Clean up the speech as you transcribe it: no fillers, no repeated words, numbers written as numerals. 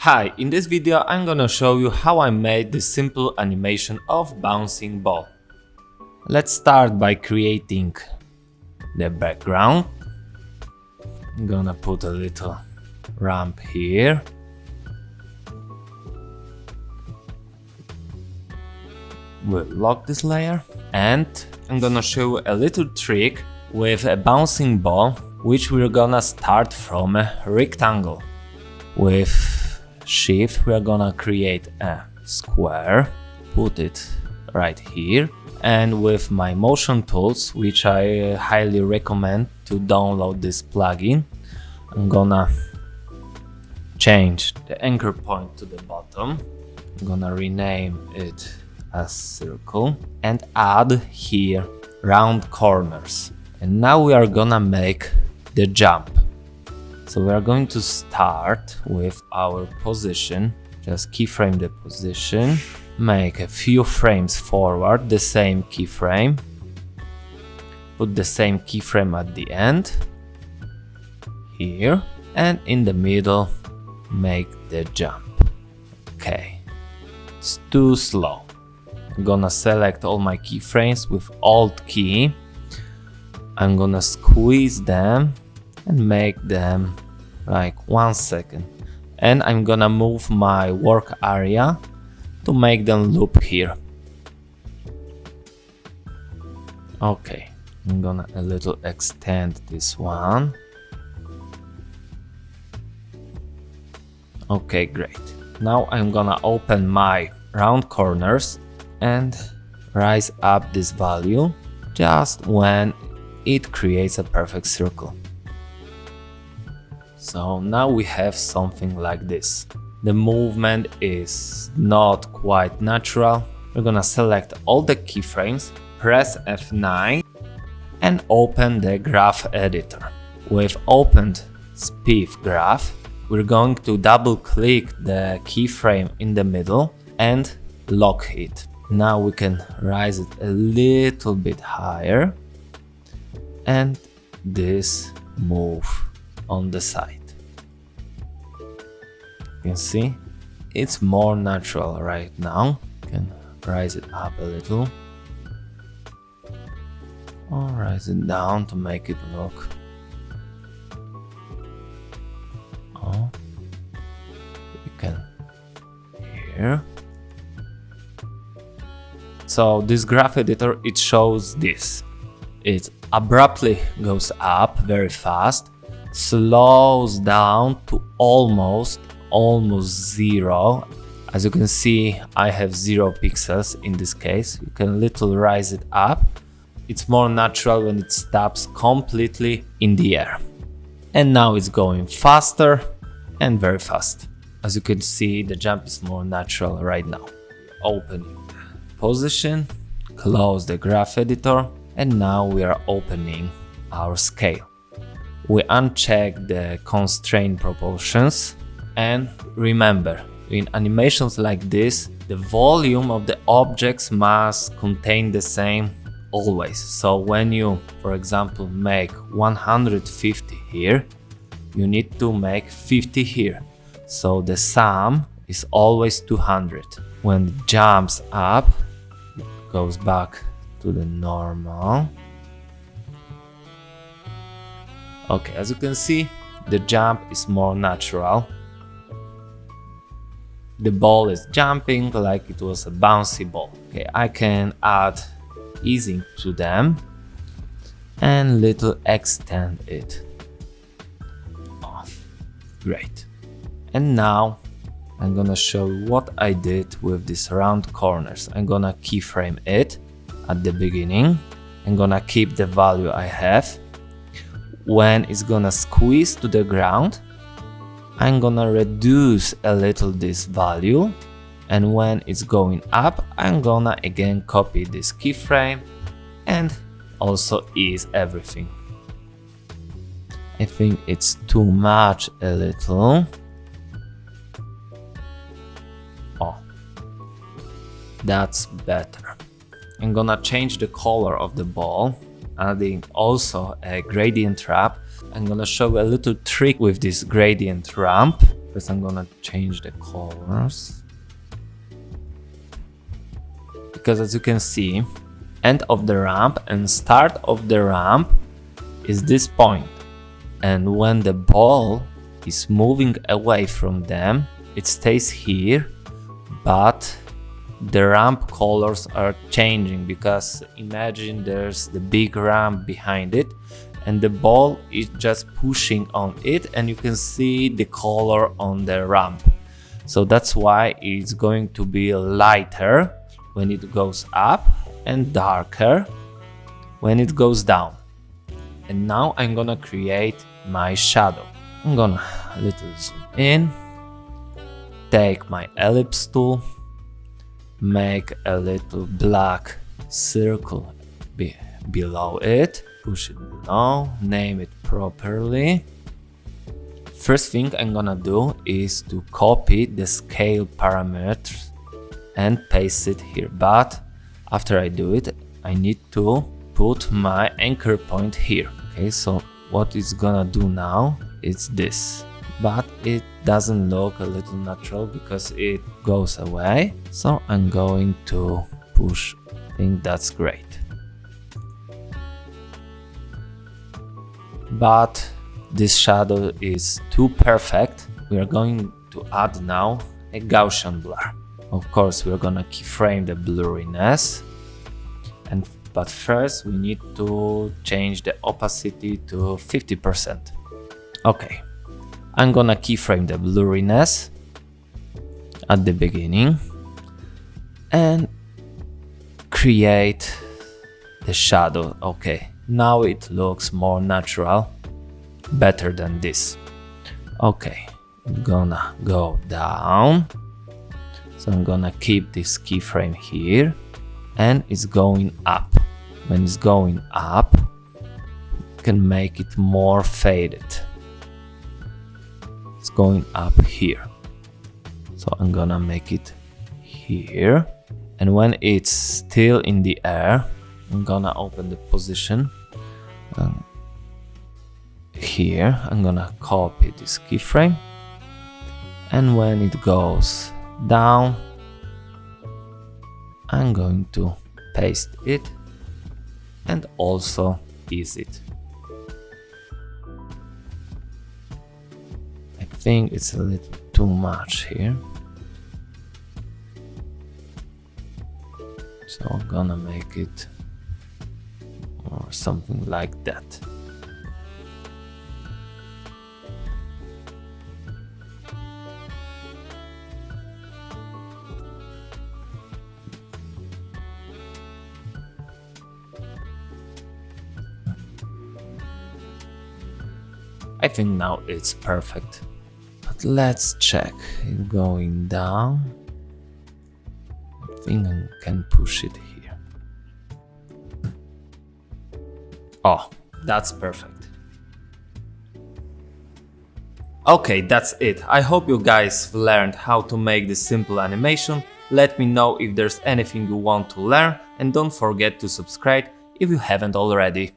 Hi, in this video I'm gonna show you how I made this simple animation of bouncing ball. Let's start by creating the background. I'm gonna put a little ramp here. We'll lock this layer and I'm gonna show you a little trick with a bouncing ball, which we're gonna start from a rectangle. With Shift we are gonna create a square, put it right here, and with my motion tools, which I highly recommend to download this plugin, I'm gonna change the anchor point to the bottom. I'm gonna rename it as circle and add here round corners. And now we are gonna make the jump. So we are going to start with our position, just keyframe the position, make a few frames forward, the same keyframe, put the same keyframe at the end, here, and in the middle, make the jump. Okay, it's too slow. I'm gonna select all my keyframes with Alt key, I'm gonna squeeze them and make them like 1 second, and I'm gonna move my work area to make them loop here. Okay, I'm gonna a little extend this one. Okay, great. Now I'm gonna open my round corners and rise up this value just when it creates a perfect circle. So now we have something like this. The movement is not quite natural. We're gonna select all the keyframes, press F9 and open the graph editor. With opened spiff graph, we're going to double click the keyframe in the middle and lock it. Now we can rise it a little bit higher and this move on the side. You can see it's more natural right now. You can rise it up a little or rise it down to make it look. Oh, you can here. So this graph editor, it shows this. It abruptly goes up very fast, slows down to almost zero. As you can see, I have 0 pixels in this case. You can little rise it up. It's more natural when it stops completely in the air. And now it's going faster and very fast. As you can see, the jump is more natural right now. Opening the position, close the graph editor, and now we are opening our scale. We uncheck the constraint proportions, and remember, in animations like this, the volume of the objects must contain the same always. So when you, for example, make 150 here, you need to make 50 here. So the sum is always 200. When it jumps up, it goes back to the normal. Okay, as you can see, the jump is more natural. The ball is jumping like it was a bouncy ball. Okay, I can add easing to them and little extend it. Oh, great. And now I'm gonna show you what I did with these round corners. I'm gonna keyframe it at the beginning. I'm gonna keep the value I have. When it's gonna squeeze to the ground, I'm gonna reduce a little this value, and when it's going up, I'm gonna again copy this keyframe and also ease everything. I think it's too much a little. Oh, that's better. I'm gonna change the color of the ball, adding also a gradient ramp. I'm gonna show a little trick with this gradient ramp. First I'm gonna change the colors. Because as you can see, end of the ramp and start of the ramp is this point. And when the ball is moving away from them, it stays here, but the ramp colors are changing because imagine there's the big ramp behind it and the ball is just pushing on it and you can see the color on the ramp. So that's why it's going to be lighter when it goes up and darker when it goes down. And now I'm gonna create my shadow. I'm gonna a little zoom in, take my ellipse tool, make a little black circle below it, push it below, name it properly. First thing I'm gonna do is to copy the scale parameters and paste it here, but after I do it I need to put my anchor point here. Okay, so what it's gonna do now is this, but it doesn't look a little natural because it goes away, so I'm going to push. I think that's great. But this shadow is too perfect. We are going to add now a Gaussian blur. Of course we're gonna keyframe the blurriness, but first we need to change the opacity to 50%. Okay, I'm gonna keyframe the blurriness at the beginning and create the shadow. Okay, now it looks more natural, better than this. Okay, I'm gonna go down. So I'm gonna keep this keyframe here and it's going up. When it's going up, you can make it more faded. It's going up here. So I'm gonna make it here. And when it's still in the air, I'm gonna open the position. Here, I'm gonna copy this keyframe. And when it goes down, I'm going to paste it and also ease it. I think it's a little too much here, so I'm gonna make it or something like that. I think now it's perfect, but let's check it going down. I think I can push it here. Oh, that's perfect. Okay, that's it. I hope you guys learned how to make this simple animation. Let me know if there's anything you want to learn and don't forget to subscribe if you haven't already.